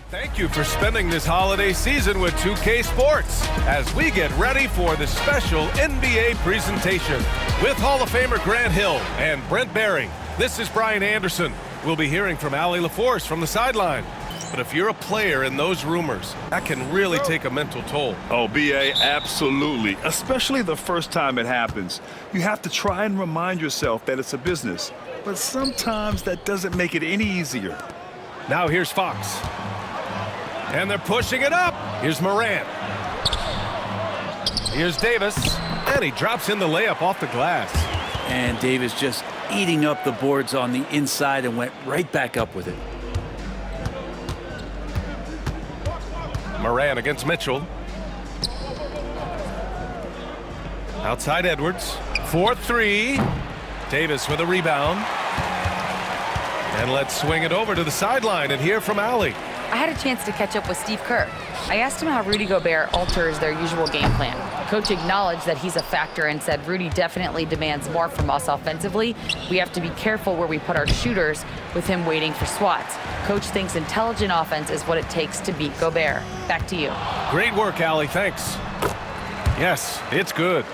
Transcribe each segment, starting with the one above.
Thank you for spending this holiday season with 2K Sports as we get ready for the special NBA presentation with Hall of Famer Grant Hill and Brent Barry. This is Brian Anderson. We'll be hearing from Allie LaForce from the sideline. But if you're a player in those rumors, that can really take a mental toll. Oh, B.A., absolutely. Especially the first time it happens. You have to try and remind yourself that it's a business. But sometimes that doesn't make it any easier. Now here's Fox. And they're pushing it up. Here's Morant. Here's Davis. And he drops in the layup off the glass. And Davis just eating up the boards on the inside and went right back up with it. Morant against Mitchell. Outside Edwards. 4-3. Davis with a rebound. And let's swing it over to the sideline and hear from Allie. I had a chance to catch up with Steve Kerr. I asked him how Rudy Gobert alters their usual game plan. Coach acknowledged that he's a factor and said Rudy definitely demands more from us offensively. We have to be careful where we put our shooters with him waiting for swats. Coach thinks intelligent offense is what it takes to beat Gobert. Back to you. Great work, Allie. Thanks. Yes, it's good.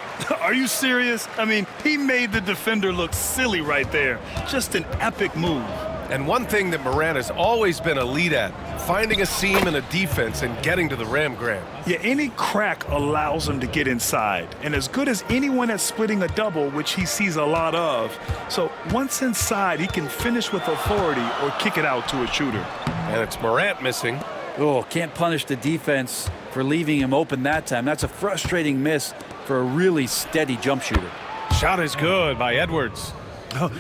Are you serious? I mean, he made the defender look silly right there. Just an epic move. And one thing that Morant has always been elite at, finding a seam in a defense and getting to the rim, Grant. Yeah, any crack allows him to get inside. And as good as anyone at splitting a double, which he sees a lot of. So once inside, he can finish with authority or kick it out to a shooter. And it's Morant missing. Oh, can't punish the defense for leaving him open that time. That's a frustrating miss for a really steady jump shooter. Shot is good by Edwards.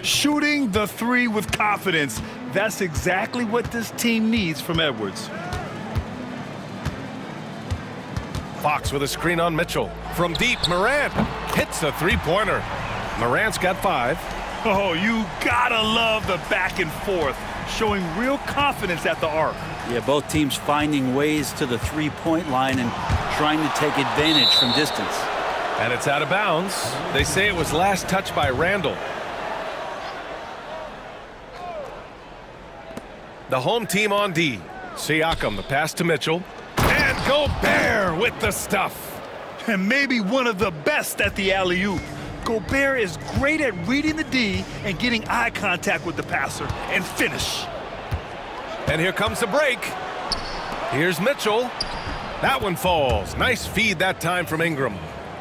Shooting the three with confidence. That's exactly what this team needs from Edwards. Fox with a screen on Mitchell. From deep, Morant hits the three-pointer. Morant's got 5. Oh, you gotta love the back and forth, showing real confidence at the arc. Yeah, both teams finding ways to the three-point line and trying to take advantage from distance. And it's out of bounds. They say it was last touched by Randall. The home team on D. Siakam, the pass to Mitchell. And Gobert with the stuff. And maybe one of the best at the alley-oop. Gobert is great at reading the D and getting eye contact with the passer and finish. And here comes the break. Here's Mitchell. That one falls. Nice feed that time from Ingram.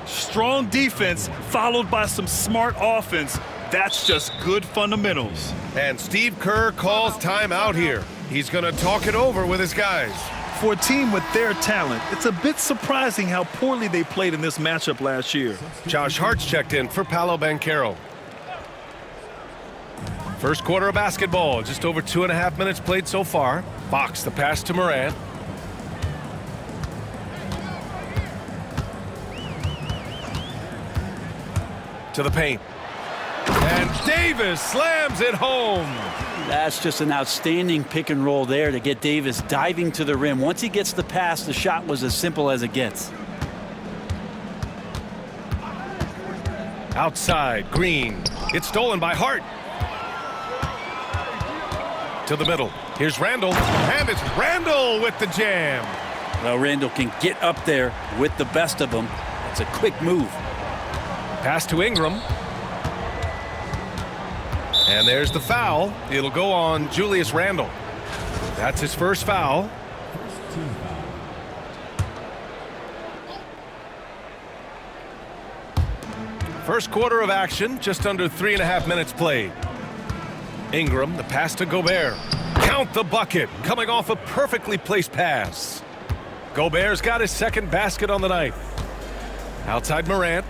Strong defense followed by some smart offense. That's just good fundamentals. And Steve Kerr calls timeout here. He's going to talk it over with his guys. For a team with their talent, it's a bit surprising how poorly they played in this matchup last year. Josh Hart's checked in for Paolo Banchero. First quarter of basketball, just over 2.5 minutes played so far. Fox, the pass to Morant. To the paint. And Davis slams it home. That's just an outstanding pick and roll there to get Davis diving to the rim. Once he gets the pass, the shot was as simple as it gets. Outside, Green. It's stolen by Hart. To the middle. Here's Randall. And it's Randall with the jam. Well, Randall can get up there with the best of them. It's a quick move. Pass to Ingram. And there's the foul. It'll go on Julius Randle. That's his first foul. First quarter of action, just under 3.5 minutes played. Ingram, the pass to Gobert. Count the bucket, coming off a perfectly placed pass. Gobert's got his second basket on the night. Outside Morant.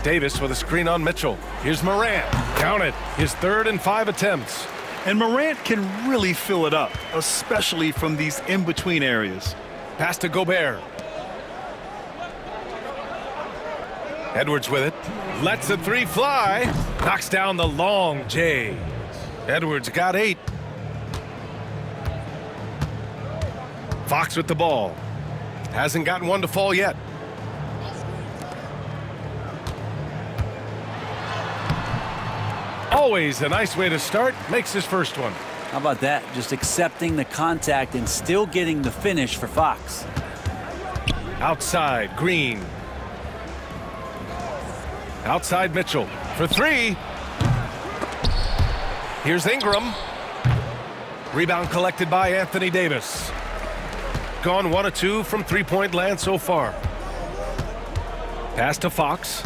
Davis with a screen on Mitchell. Here's Morant. Count it. His 3rd and 5 attempts. And Morant can really fill it up, especially from these in-between areas. Pass to Gobert. Edwards with it. Lets the 3 fly. Knocks down the long J. Edwards got 8. Fox with the ball. Hasn't gotten one to fall yet. Always a nice way to start. Makes his first one. How about that? Just accepting the contact and still getting the finish for Fox. Outside, Green. Outside, Mitchell for three. Here's Ingram. Rebound collected by Anthony Davis. Gone 1 of 2 from three-point land so far. Pass to Fox.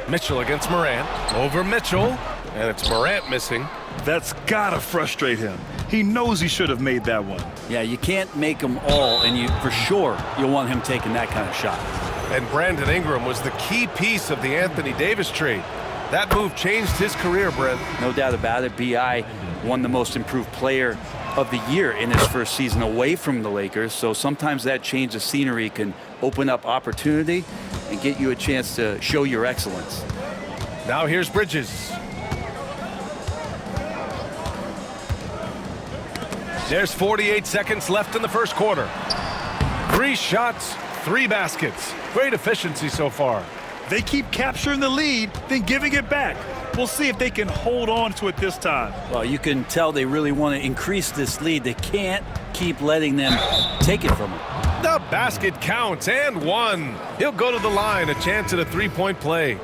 Mitchell against Morant. Over Mitchell. And it's Morant missing. That's gotta frustrate him. He knows he should have made that one. Yeah, you can't make them all, and for sure you'll want him taking that kind of shot. And Brandon Ingram was the key piece of the Anthony Davis trade. That move changed his career, Brent. No doubt about it. B.I. won the most improved player of the year in his first season away from the Lakers. So sometimes that change of scenery can open up opportunity and get you a chance to show your excellence. Now here's Bridges. There's 48 seconds left in the first quarter. 3 shots, 3 baskets. Great efficiency so far. They keep capturing the lead, then giving it back. We'll see if they can hold on to it this time. Well, you can tell they really want to increase this lead. They can't keep letting them take it from them. The basket counts, and one. He'll go to the line, a chance at a three-point play.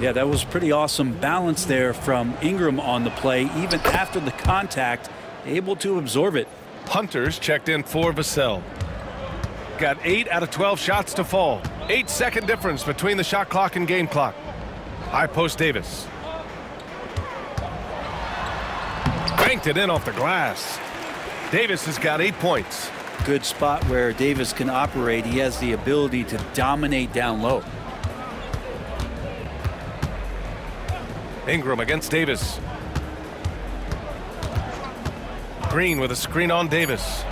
Yeah, that was pretty awesome balance there from Ingram on the play. Even after the contact, able to absorb it. Hunter's checked in for Vassell. Got 8 out of 12 shots to fall. 8-second difference between the shot clock and game clock. High post Davis. Banked it in off the glass. Davis has got 8 points. Good spot where Davis can operate. He has the ability to dominate down low. Ingram against Davis. Green with a screen on Davis.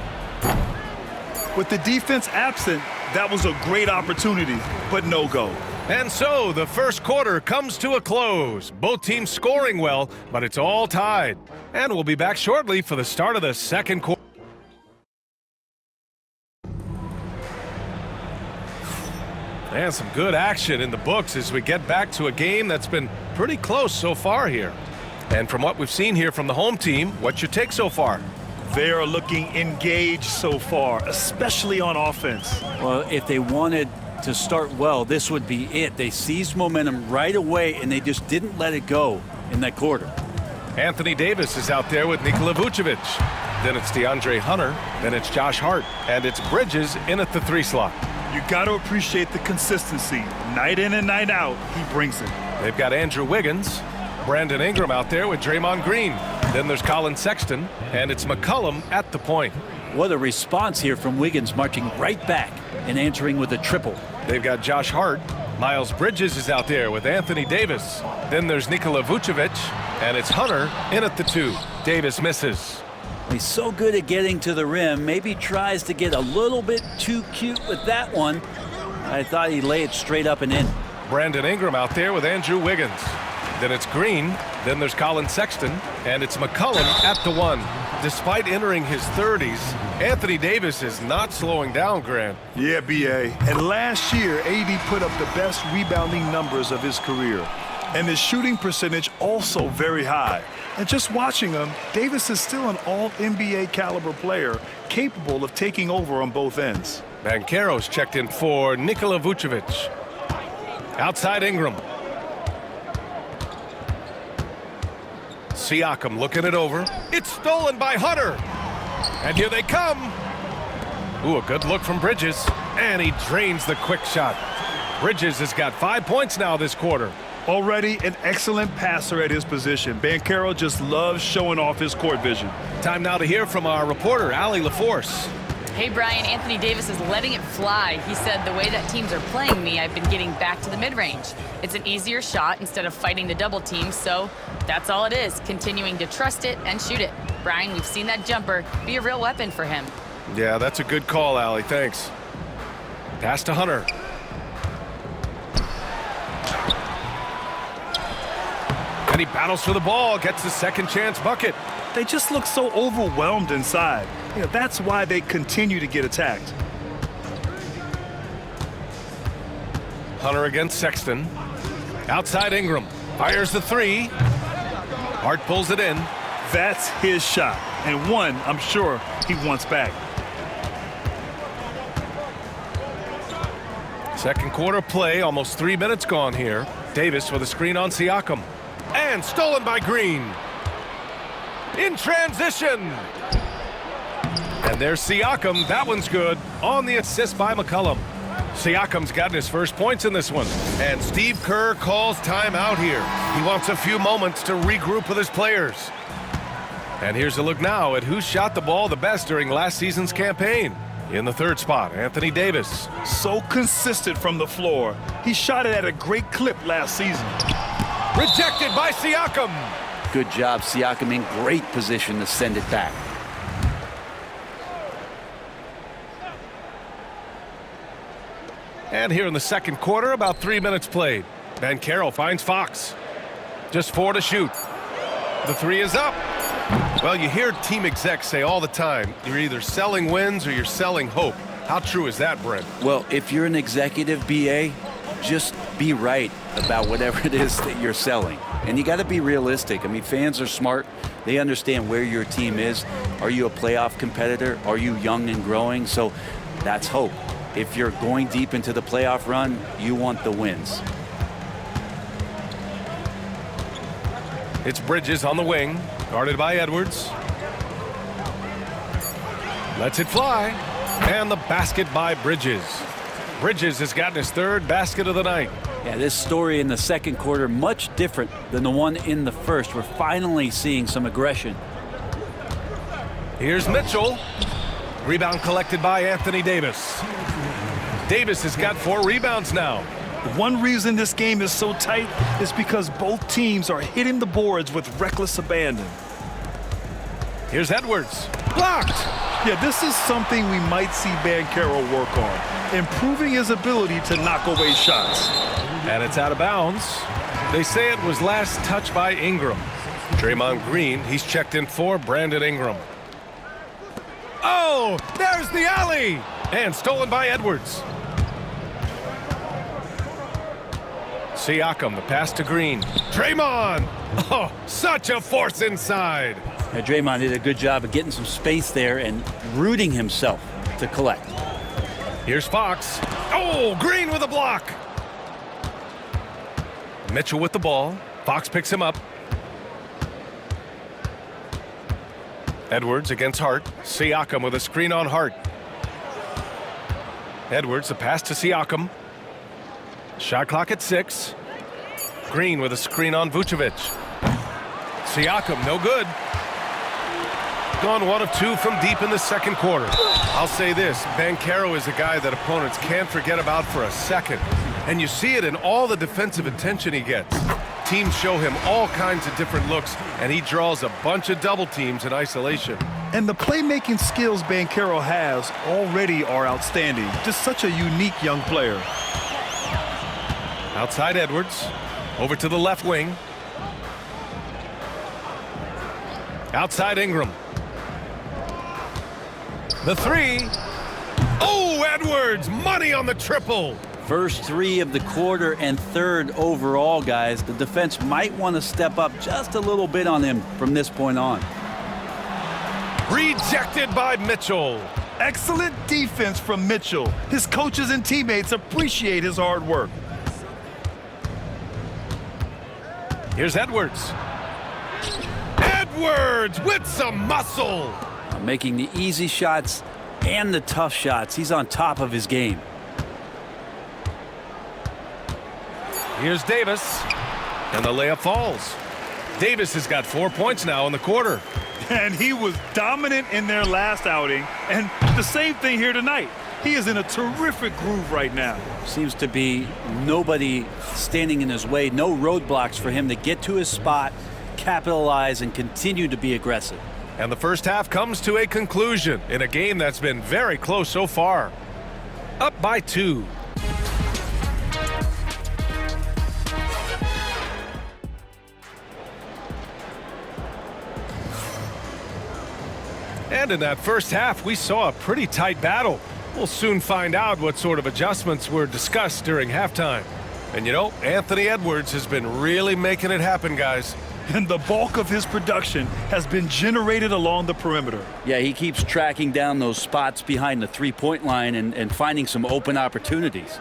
With the defense absent, that was a great opportunity, but no go. And so the first quarter comes to a close. Both teams scoring well, but it's all tied. And we'll be back shortly for the start of the second quarter. And some good action in the books as we get back to a game that's been pretty close so far here. And from what we've seen here from the home team, what's your take so far? They are looking engaged so far, especially on offense. Well, if they wanted to start well, this would be it. They seized momentum right away, and they just didn't let it go in that quarter. Anthony Davis is out there with Nikola Vucevic. Then it's DeAndre Hunter. Then it's Josh Hart. And it's Bridges in at the 3 slot. You got to appreciate the consistency. Night in and night out, he brings it. They've got Andrew Wiggins. Brandon Ingram out there with Draymond Green. Then there's Colin Sexton, and it's McCollum at the point. What a response here from Wiggins, marching right back and answering with a triple. They've got Josh Hart. Miles Bridges is out there with Anthony Davis. Then there's Nikola Vucevic, and it's Hunter in at the 2. Davis misses. He's so good at getting to the rim. Maybe tries to get a little bit too cute with that one. I thought he'd lay it straight up and in. Brandon Ingram out there with Andrew Wiggins. Then it's Green. Then there's Colin Sexton. And it's McCollum at the 1. Despite entering his 30s, Anthony Davis is not slowing down, Grant. Yeah, B.A. And last year, AD put up the best rebounding numbers of his career. And his shooting percentage also very high. And just watching him, Davis is still an all-NBA caliber player, capable of taking over on both ends. Banchero's checked in for Nikola Vucevic. Outside Ingram. Siakam looking it over. It's stolen by Hunter. And here they come. Ooh, a good look from Bridges. And he drains the quick shot. Bridges has got 5 points now this quarter. Already an excellent passer at his position. Banchero just loves showing off his court vision. Time now to hear from our reporter, Allie LaForce. Hey, Brian, Anthony Davis is letting it fly. He said, the way that teams are playing me, I've been getting back to the mid-range. It's an easier shot instead of fighting the double team, so that's all it is, continuing to trust it and shoot it. Brian, we've seen that jumper be a real weapon for him. Yeah, that's a good call, Allie. Thanks. Pass to Hunter. And he battles for the ball, gets the second chance bucket. They just look so overwhelmed inside. You know, that's why they continue to get attacked. Hunter against Sexton. Outside Ingram. Fires the 3. Hart pulls it in. That's his shot, and one I'm sure he wants back. Second quarter play, almost 3 minutes gone here. Davis with a screen on Siakam. And stolen by Green. In transition. And there's Siakam. That one's good. On the assist by McCollum. Siakam's gotten his first points in this one. And Steve Kerr calls timeout here. He wants a few moments to regroup with his players. And here's a look now at who shot the ball the best during last season's campaign. In the third spot, Anthony Davis. So consistent from the floor. He shot it at a great clip last season. Rejected by Siakam. Good job, Siakam, in great position to send it back. And here in the second quarter, about 3 minutes played. Banchero finds Fox. Just 4 to shoot. The three is up. Well, you hear team execs say all the time, you're either selling wins or you're selling hope. How true is that, Brent? Well, if you're an executive BA, just be right about whatever it is that you're selling. And you got to be realistic. I mean, fans are smart. They understand where your team is. Are you a playoff competitor? Are you young and growing? So that's hope. If you're going deep into the playoff run, you want the wins. It's Bridges on the wing, guarded by Edwards. Lets it fly. And the basket by Bridges. Bridges has gotten his third basket of the night. Yeah, this story in the second quarter, much different than the one in the first. We're finally seeing some aggression. Here's Mitchell. Rebound collected by Anthony Davis. Davis has got 4 rebounds now. One reason this game is so tight is because both teams are hitting the boards with reckless abandon. Here's Edwards. Blocked. Yeah, this is something we might see Banchero work on, improving his ability to knock away shots. And it's out of bounds. They say it was last touched by Ingram. Draymond Green, he's checked in for Brandon Ingram. Oh, there's the alley. And stolen by Edwards. Siakam, the pass to Green. Draymond! Oh, such a force inside. Now, Draymond did a good job of getting some space there and rooting himself to collect. Here's Fox. Oh, Green with a block. Mitchell with the ball. Fox picks him up. Edwards against Hart. Siakam with a screen on Hart. Edwards, the pass to Siakam. Shot clock at 6. Green with a screen on Vucevic. Siakam, no good. Gone 1 of 2 from deep in the second quarter. I'll say this, Banchero is a guy that opponents can't forget about for a second. And you see it in all the defensive attention he gets. Teams show him all kinds of different looks, and he draws a bunch of double teams in isolation. And the playmaking skills Banchero has already are outstanding. Just such a unique young player. Outside Edwards. Over to the left wing. Outside Ingram. The three. Oh, Edwards! Money on the triple! First 3 of the quarter and third overall, guys. The defense might want to step up just a little bit on him from this point on. Rejected by Mitchell. Excellent defense from Mitchell. His coaches and teammates appreciate his hard work. Here's Edwards. Edwards with some muscle. Making the easy shots and the tough shots. He's on top of his game. Here's Davis. And the layup falls. Davis has got 4 points now in the quarter. And he was dominant in their last outing. And the same thing here tonight. He is in a terrific groove right now. Seems to be nobody standing in his way. No roadblocks for him to get to his spot, capitalize, and continue to be aggressive. And the first half comes to a conclusion in a game that's been very close so far. Up by 2. And in that first half, we saw a pretty tight battle. We'll soon find out what sort of adjustments were discussed during halftime. And you know, Anthony Edwards has been really making it happen, guys. And the bulk of his production has been generated along the perimeter. Yeah, he keeps tracking down those spots behind the three-point line and finding some open opportunities.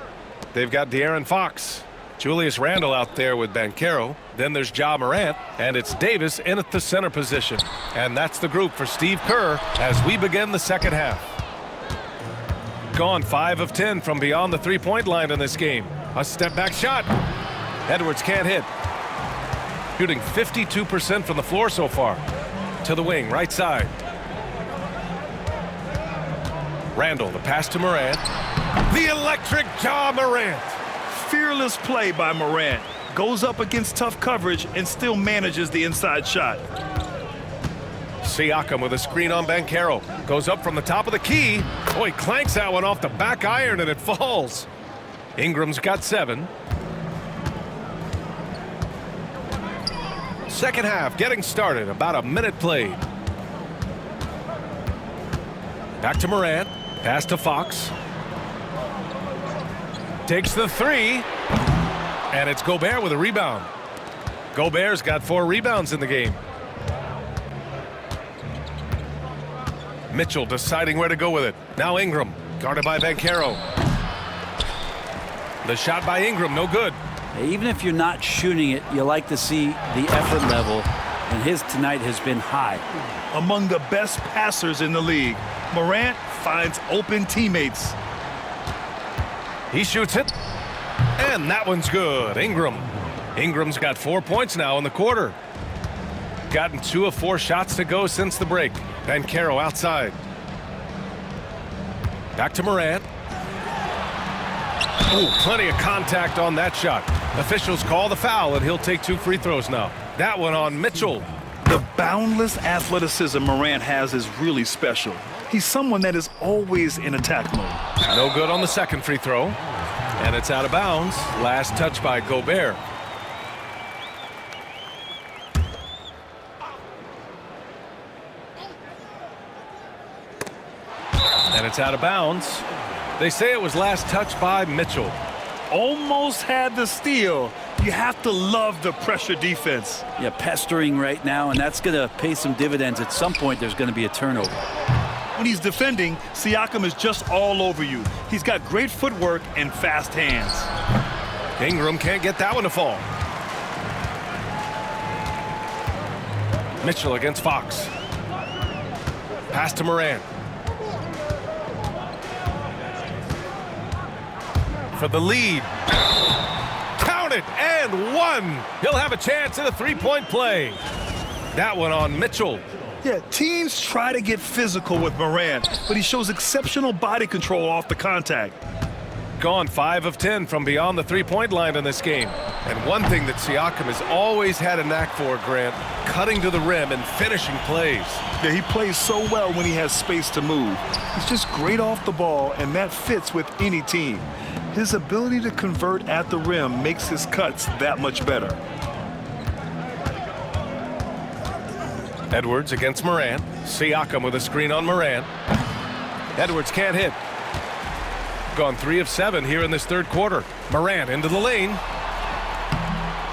They've got De'Aaron Fox, Julius Randle out there with Banchero. Then there's Ja Morant, and it's Davis in at the center position. And that's the group for Steve Kerr as we begin the second half. Gone 5 of 10 from beyond the three-point line in this game. A step-back shot. Edwards can't hit. Shooting 52% from the floor so far. To the wing, right side. Randle, the pass to Morant. The electric Ja Morant. Fearless play by Morant. Goes up against tough coverage and still manages the inside shot. Siakam with a screen on Banchero. Goes up from the top of the key. Oh, he clanks that one off the back iron and it falls. Ingram's got 7. Second half getting started. About a minute played. Back to Morant. Pass to Fox. Takes the 3. And it's Gobert with a rebound. Gobert's got 4 rebounds in the game. Mitchell deciding where to go with it. Now Ingram, guarded by Banchero. The shot by Ingram, no good. Even if you're not shooting it, you like to see the effort level, and his tonight has been high. Among the best passers in the league, Morant finds open teammates. He shoots it, and that one's good. Ingram's got 4 points now in the quarter. Gotten 2 of 4 shots to go since the break. Banchero outside. Back to Morant. Ooh, plenty of contact on that shot. Officials call the foul, and he'll take 2 free throws now. That one on Mitchell. The boundless athleticism Morant has is really special. He's someone that is always in attack mode. No good on the second free throw. And it's out of bounds. Last touch by Gobert. And it's out of bounds. They say it was last touched by Mitchell. Almost had the steal. You have to love the pressure defense. Yeah, pestering right now, and that's going to pay some dividends. At some point, there's going to be a turnover. When he's defending, Siakam is just all over you. He's got great footwork and fast hands. Ingram can't get that one to fall. Mitchell against Fox. Pass to Morant. For the lead. Count it, and 1. He'll have a chance at a three-point play. That one on Mitchell. Yeah, teams try to get physical with Morant, but he shows exceptional body control off the contact. Gone 5 of 10 from beyond the three-point line in this game. And one thing that Siakam has always had a knack for, Grant, cutting to the rim and finishing plays. Yeah, he plays so well when he has space to move. He's just great off the ball, and that fits with any team. His ability to convert at the rim makes his cuts that much better. Edwards against Morant. Siakam with a screen on Morant. Edwards can't hit. Gone 3 of 7 here in this third quarter. Morant into the lane.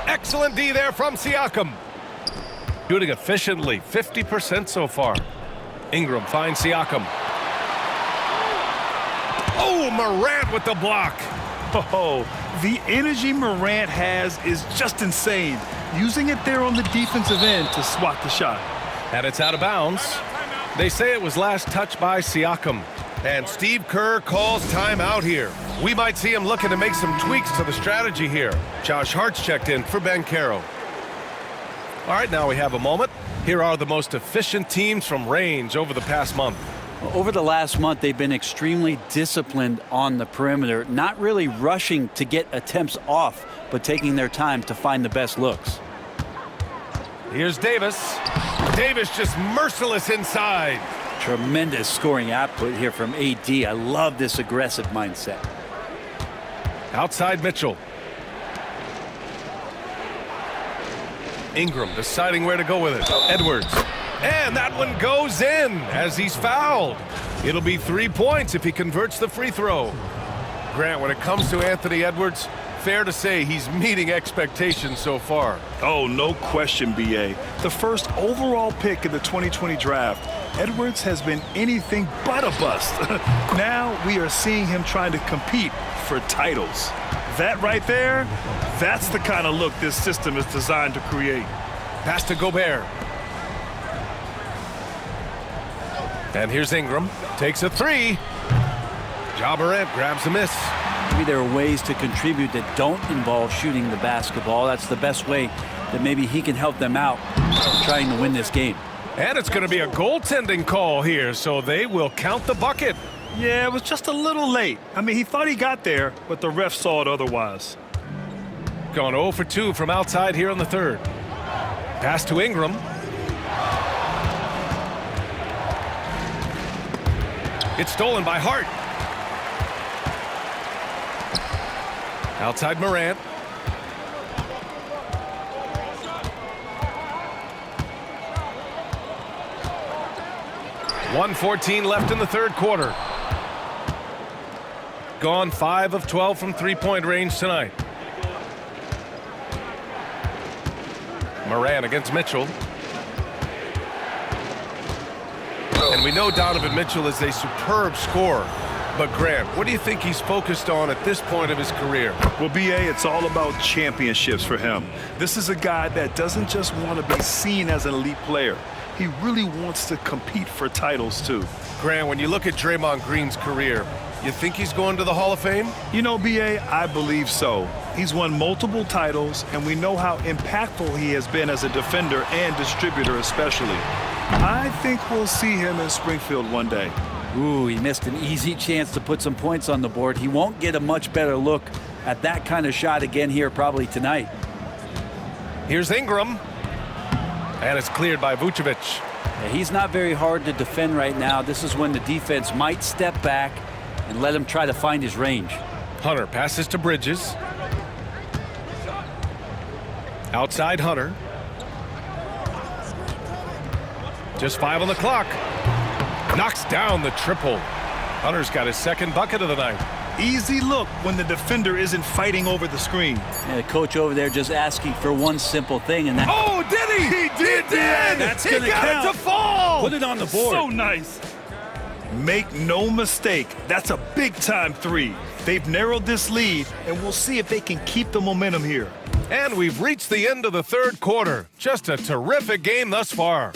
Excellent D there from Siakam. Shooting efficiently, 50% so far. Ingram finds Siakam. Oh, Morant with the block. Oh, the energy Morant has is just insane. Using it there on the defensive end to swat the shot. And it's out of bounds. They say it was last touched by Siakam. And Steve Kerr calls timeout here. We might see him looking to make some tweaks to the strategy here. Josh Hart's checked in for Banchero. All right, now we have a moment. Here are the most efficient teams from range over the past month. Over the last month, they've been extremely disciplined on the perimeter, not really rushing to get attempts off, but taking their time to find the best looks. Here's Davis. Davis just merciless inside. Tremendous scoring output here from AD. I love this aggressive mindset. Outside Mitchell. Ingram deciding where to go with it. Edwards. And that one goes in as he's fouled. It'll be 3 points if he converts the free throw. Grant, when it comes to Anthony Edwards, fair to say he's meeting expectations so far? Oh, no question, B.A. The first overall pick in the 2020 draft, Edwards has been anything but a bust. Now we are seeing him trying to compete for titles. That right there, that's the kind of look this system is designed to create. Pass to Gobert. And here's Ingram. Takes a three. Ja Morant grabs a miss. Maybe there are ways to contribute that don't involve shooting the basketball. That's the best way that maybe he can help them out trying to win this game. And it's going to be a goaltending call here, so they will count the bucket. Yeah, it was just a little late. I mean, he thought he got there, but the ref saw it otherwise. Gone 0 for 2 from outside here in the third. Pass to Ingram. It's stolen by Hart. Outside Morant. .114 left in the third quarter. Gone 5 of 12 from three-point range tonight. Morant against Mitchell. And we know Donovan Mitchell is a superb scorer. But Grant, what do you think he's focused on at this point of his career? Well, B.A., it's all about championships for him. This is a guy that doesn't just want to be seen as an elite player. He really wants to compete for titles, too. Grant, when you look at Draymond Green's career, you think he's going to the Hall of Fame? You know, B.A., I believe so. He's won multiple titles, and we know how impactful he has been as a defender and distributor especially. I think we'll see him in Springfield one day. Ooh, he missed an easy chance to put some points on the board. He won't get a much better look at that kind of shot again here probably tonight. Here's Ingram. And it's cleared by Vucevic. Yeah, he's not very hard to defend right now. This is when the defense might step back and let him try to find his range. Hunter passes to Bridges. Outside Hunter. Just 5 on the clock. Knocks down the triple. Hunter's got his second bucket of the night. Easy look when the defender isn't fighting over the screen. And the coach over there just asking for one simple thing, and that. Oh, did he? He did! That's he gonna got count. it to fall! Put it on the board. So nice. Make no mistake, that's a big-time three. They've narrowed this lead, and we'll see if they can keep the momentum here. And we've reached the end of the third quarter. Just a terrific game thus far.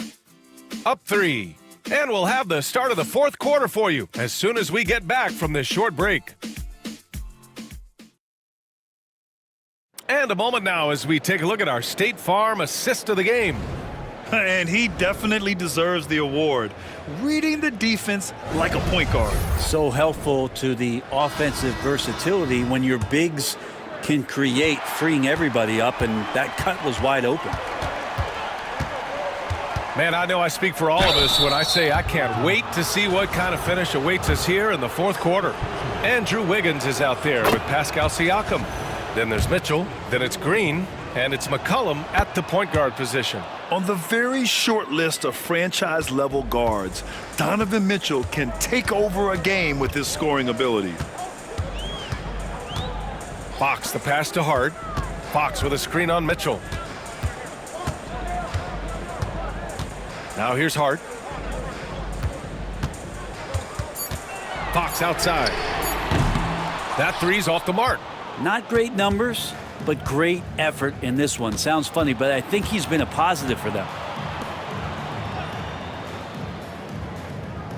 Up 3. And we'll have the start of the fourth quarter for you as soon as we get back from this short break. And a moment now as we take a look at our State Farm assist of the game. And he definitely deserves the award. Reading the defense like a point guard. So helpful to the offensive versatility when your bigs can create, freeing everybody up, and that cut was wide open. Man, I know I speak for all of us when I say I can't wait to see what kind of finish awaits us here in the fourth quarter. And Drew Wiggins is out there with Pascal Siakam. Then there's Mitchell, then it's Green, and it's McCollum at the point guard position. On the very short list of franchise-level guards, Donovan Mitchell can take over a game with his scoring ability. Fox, the pass to Hart. Fox with a screen on Mitchell. Now here's Hart. Fox outside. That three's off the mark. Not great numbers, but great effort in this one. Sounds funny, but I think he's been a positive for them.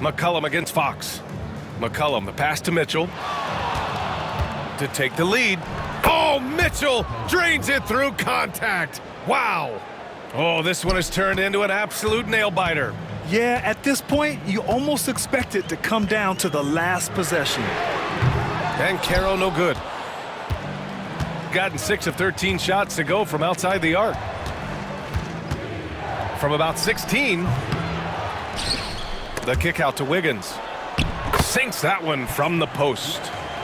McCollum against Fox. McCollum, the pass to Mitchell. To take the lead. Oh, Mitchell drains it through contact. Wow. Oh, this one has turned into an absolute nail-biter. Yeah, at this point, you almost expect it to come down to the last possession. And Caro no good. Gotten 6 of 13 shots to go from outside the arc. From about 16, the kick out to Wiggins. Sinks that one from the post.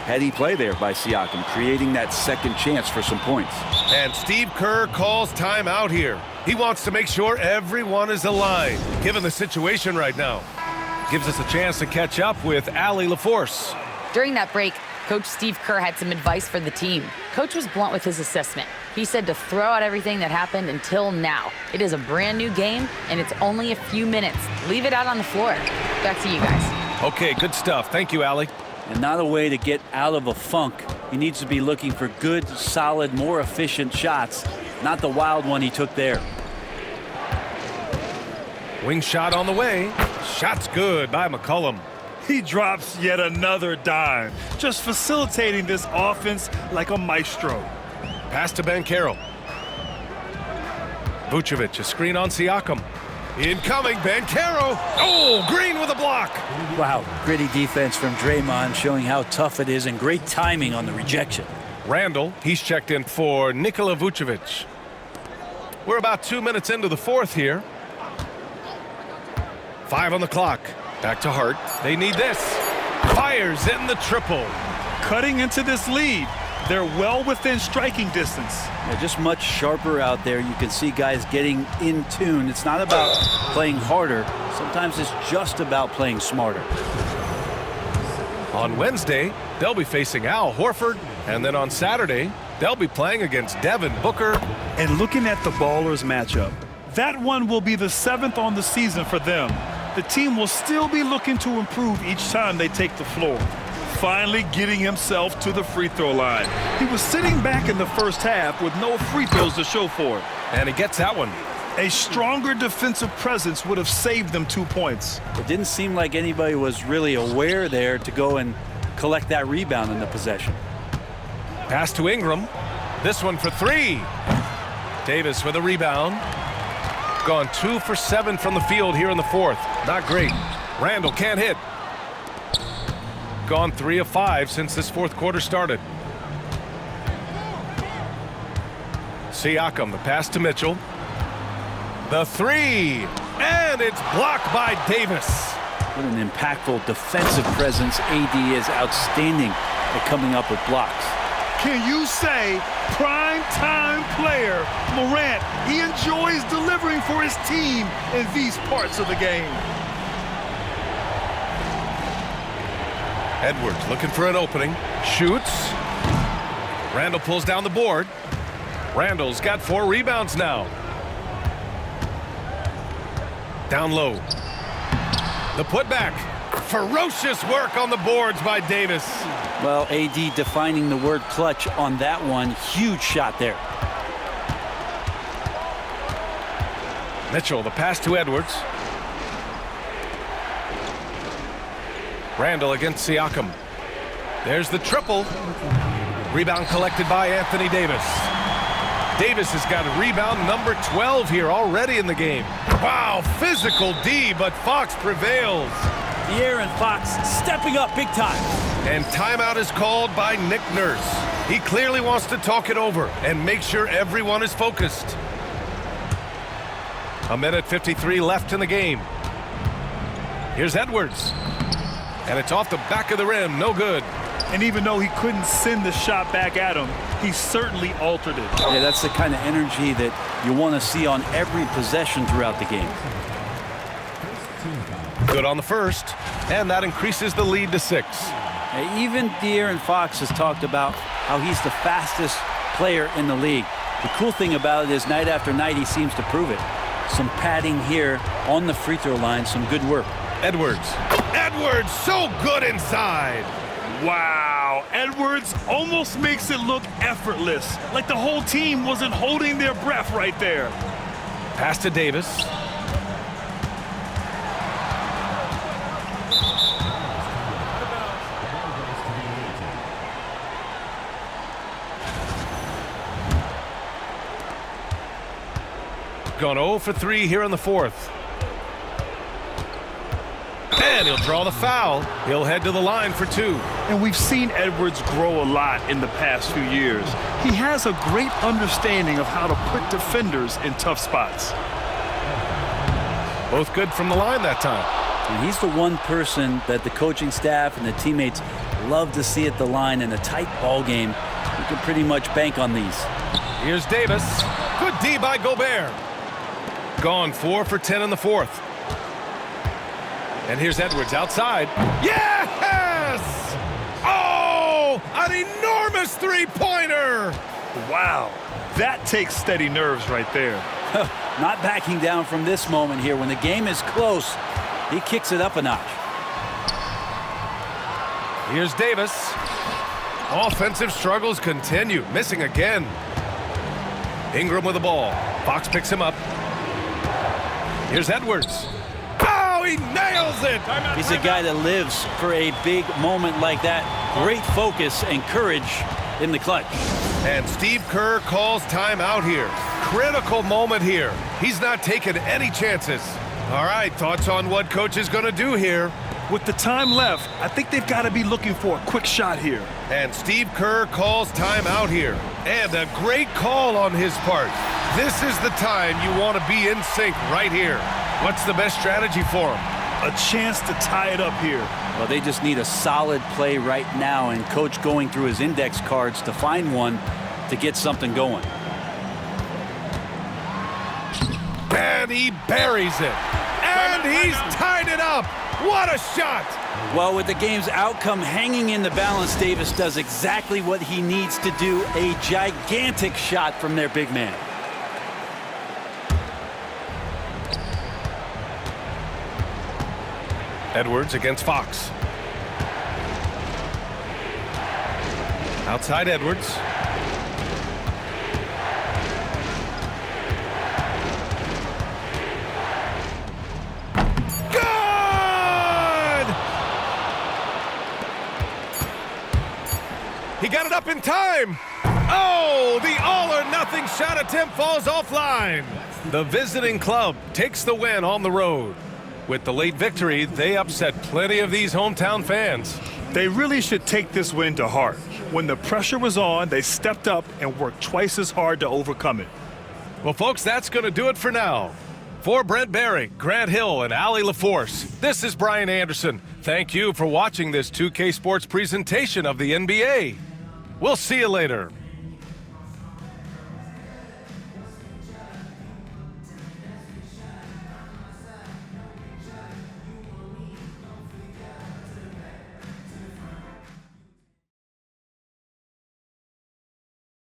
Heady play there by Siakam, creating that second chance for some points. And Steve Kerr calls timeout here. He wants to make sure everyone is aligned, given the situation right now. Gives us a chance to catch up with Allie LaForce. During that break, Coach Steve Kerr had some advice for the team. Coach was blunt with his assessment. He said to throw out everything that happened until now. It is a brand new game, and it's only a few minutes. Leave it out on the floor. Back to you guys. Okay, good stuff. Thank you, Allie. And not a way to get out of a funk. He needs to be looking for good, solid, more efficient shots, not the wild one he took there. Wing shot on the way. Shot's good by McCollum. He drops yet another dime, just facilitating this offense like a maestro. Pass to Banchero. Vucevic, a screen on Siakam. Incoming, Banchero. Oh, Green with a block. Wow, gritty defense from Draymond, showing how tough it is, and great timing on the rejection. Randall, he's checked in for Nikola Vucevic. We're about 2 minutes into the fourth here. 5 on the clock. Back to Hart. They need this. Fires in the triple. Cutting into this lead. They're well within striking distance. Yeah, just much sharper out there. You can see guys getting in tune. It's not about playing harder. Sometimes it's just about playing smarter. On Wednesday, they'll be facing Al Horford. And then on Saturday, they'll be playing against Devin Booker. And looking at the Ballers matchup, that one will be the 7th on the season for them. The team will still be looking to improve each time they take the floor. Finally getting himself to the free throw line. He was sitting back in the first half with no free throws to show for it. And he gets that one. A stronger defensive presence would have saved them 2 points. It didn't seem like anybody was really aware there to go and collect that rebound in the possession. Pass to Ingram. This one for 3. Davis with a rebound. Gone 2 for 7 from the field here in the fourth. Not great. Randall can't hit. Gone 3 of 5 since this fourth quarter started. Siakam, the pass to Mitchell. The 3. And it's blocked by Davis. What an impactful defensive presence. AD is outstanding at coming up with blocks. Can you say prime time player Morant? He enjoys delivering for his team in these parts of the game. Edwards looking for an opening. Shoots. Randall pulls down the board. Randall's got 4 rebounds now. Down low. The putback. Ferocious work on the boards by Davis. Well, AD defining the word clutch on that one. Huge shot there. Mitchell, the pass to Edwards. Randall against Siakam. There's the triple. Rebound collected by Anthony Davis. Davis has got rebound number 12 here already in the game. Wow, physical D, but Fox prevails. De'Aaron Fox stepping up big time. And timeout is called by Nick Nurse. He clearly wants to talk it over and make sure everyone is focused. 1:53 left in the game. Here's Edwards. And it's off the back of the rim, no good. And even though he couldn't send the shot back at him, he certainly altered it. Yeah, that's the kind of energy that you want to see on every possession throughout the game. Good on the first, and that increases the lead to 6. Even De'Aaron Fox has talked about how he's the fastest player in the league. The cool thing about it is night after night he seems to prove it. Some padding here on the free throw line, some good work. Edwards. Edwards, so good inside. Wow, Edwards almost makes it look effortless, like the whole team wasn't holding their breath right there. Pass to Davis. Gone 0 for 3 here in the fourth. And he'll draw the foul. He'll head to the line for 2. And we've seen Edwards grow a lot in the past few years. He has a great understanding of how to put defenders in tough spots. Both good from the line that time. And he's the one person that the coaching staff and the teammates love to see at the line in a tight ball game. You can pretty much bank on these. Here's Davis. Good D by Gobert. Gone 4 for 10 in the fourth. And here's Edwards outside. Yes! Oh! An enormous three-pointer! Wow, that takes steady nerves right there. Not backing down from this moment here. When the game is close, he kicks it up a notch. Here's Davis. Offensive struggles continue, missing again. Ingram with the ball. Fox picks him up. Here's Edwards. Oh, he nails it! He's a guy that lives for a big moment like that. Great focus and courage in the clutch. And Steve Kerr calls timeout here. Critical moment here. He's not taking any chances. All right, thoughts on what coach is going to do here? With the time left, I think they've got to be looking for a quick shot here. And Steve Kerr calls timeout here. And a great call on his part. This is the time you want to be in sync right here. What's the best strategy for him? A chance to tie it up here. Well, they just need a solid play right now, and coach going through his index cards to find one to get something going. And he buries it. And he's tied it up. What a shot! Well, with the game's outcome hanging in the balance, Davis does exactly what he needs to do. A gigantic shot from their big man. Edwards against Fox. Outside Edwards. Good! He got it up in time. Oh, the all-or-nothing shot attempt falls offline. The visiting club takes the win on the road. With the late victory, they upset plenty of these hometown fans. They really should take this win to heart. When the pressure was on, they stepped up and worked twice as hard to overcome it. Well, folks, that's going to do it for now. For Brent Barry, Grant Hill, and Allie LaForce, this is Brian Anderson. Thank you for watching this 2K Sports presentation of the NBA. We'll see you later.